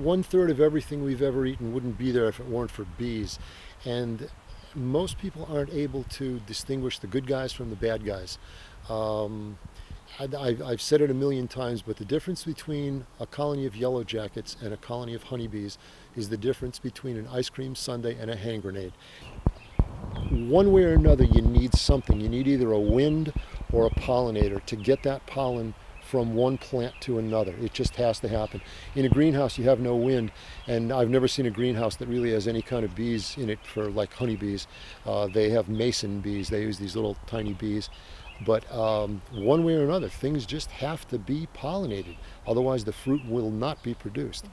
1/3 of everything we've ever eaten wouldn't be there if it weren't for bees. And most people aren't able to distinguish the good guys from the bad guys. Um, I've said it a million times, but the difference between a colony of yellow jackets and a colony of honeybees is the difference between an ice cream sundae and a hand grenade. One way or another, you need something. You need either a wind or a pollinator to get that pollen from one plant to another. It just has to happen. In a greenhouse, you have no wind, and I've never seen a greenhouse that really has any kind of bees in it for like honeybees. They have mason bees. They use these little tiny bees. But one way or another, things just have to be pollinated. Otherwise, the fruit will not be produced.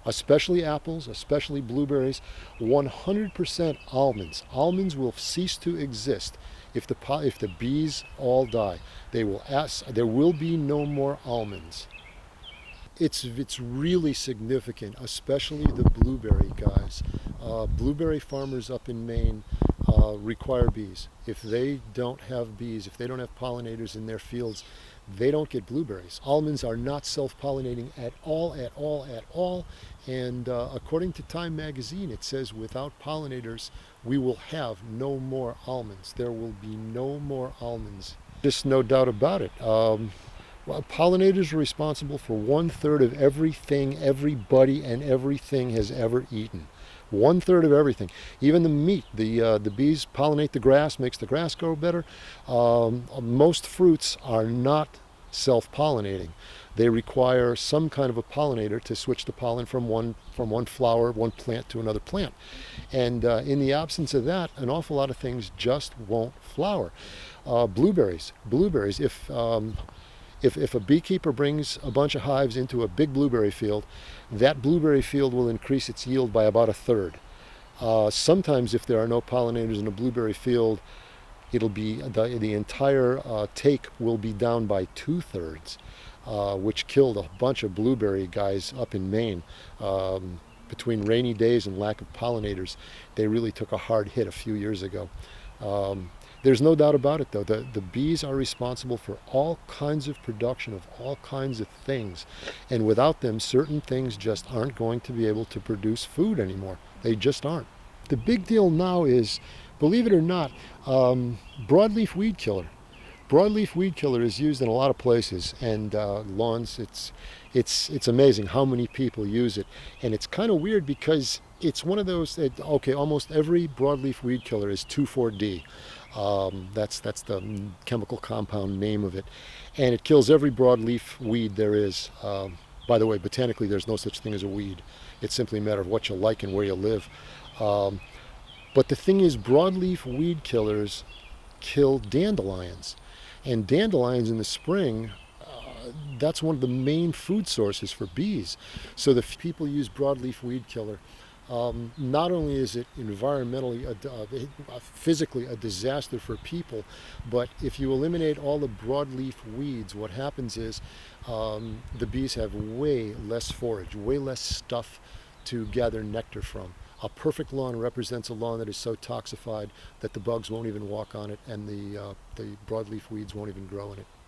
Especially apples, especially blueberries, 100% almonds. Almonds will cease to exist if the bees all die. There will be no more almonds. It's really significant, especially the blueberry guys. Blueberry farmers up in Maine require bees. If they don't have bees, if they don't have pollinators in their fields, they don't get blueberries. Almonds are not self-pollinating at all, at all, at all. And according to Time magazine, it says without pollinators, we will have no more almonds. There will be no more almonds. Just no doubt about it. Well, pollinators are responsible for 1/3 of everything everybody and everything has ever eaten. 1/3 of everything, even the meat. The bees pollinate the grass, makes the grass grow better. Most fruits are not self-pollinating. They require some kind of a pollinator to switch the pollen from one flower, one plant to another plant. And in the absence of that, an awful lot of things just won't flower. Blueberries. If a beekeeper brings a bunch of hives into a big blueberry field, that blueberry field will increase its yield by about 1/3. Sometimes if there are no pollinators in a blueberry field, it'll be the entire take will be down by 2/3, which killed a bunch of blueberry guys up in Maine. Between rainy days and lack of pollinators, they really took a hard hit a few years ago. There's no doubt about it, though. The bees are responsible for all kinds of production of all kinds of things. And without them, certain things just aren't going to be able to produce food anymore. They just aren't. The big deal now is, believe it or not, broadleaf weed killer. Broadleaf weed killer is used in a lot of places, and lawns. It's amazing how many people use it. And it's kind of weird because it's one of those that, okay, almost every broadleaf weed killer is 2,4-D. That's the chemical compound name of it, and it kills every broadleaf weed there is. By the way, botanically, there's no such thing as a weed. It's simply a matter of what you like and where you live. But the thing is, broadleaf weed killers kill dandelions, and dandelions in the spring, that's one of the main food sources for bees. So the people use broadleaf weed killer. Not only is it environmentally, physically a disaster for people, but if you eliminate all the broadleaf weeds, what happens is the bees have way less forage, way less stuff to gather nectar from. A perfect lawn represents a lawn that is so toxified that the bugs won't even walk on it, and the broadleaf weeds won't even grow in it.